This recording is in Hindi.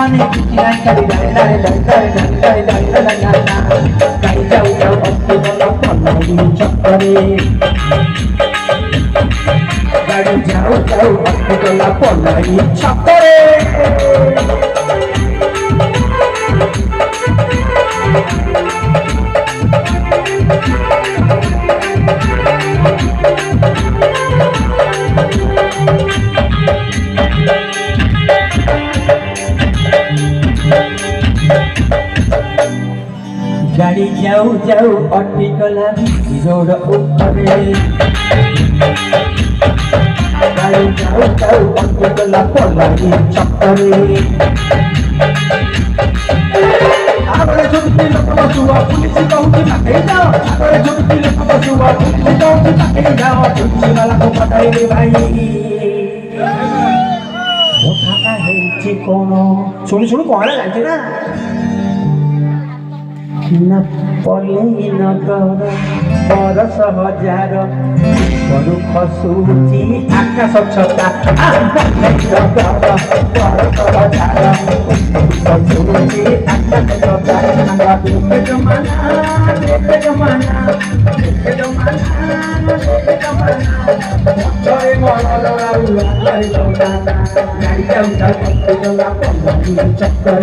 মানে কিছু নাই গাড়ি দাঁড়ে গাড়ি যাও যাও অস্তি বলা পল্লাবি চক্করে গাড়ি যাও যাও অস্তি বলা পল্লাবি চক্করে गाड़ी जाऊ जाऊ अटिकला रोड ऊपरे गाड़ी जाऊ जाऊ अटिकला पल्लागी चक्करे आगरे झुकती लोक बसुआ पुलिस कहूची ताके जाओ आगरे झुकती लोक बसुआ पुलिस कहूची ताके जाओ पुलिस वाला को बताइले भाई वो थाका हेची कोनो सुनी सुनी कोहला जानछे ना न पले नगर बरस हजार बरु खसुची आकाश छता बरस हजार खसुची आकाश छता जमाना चक्कर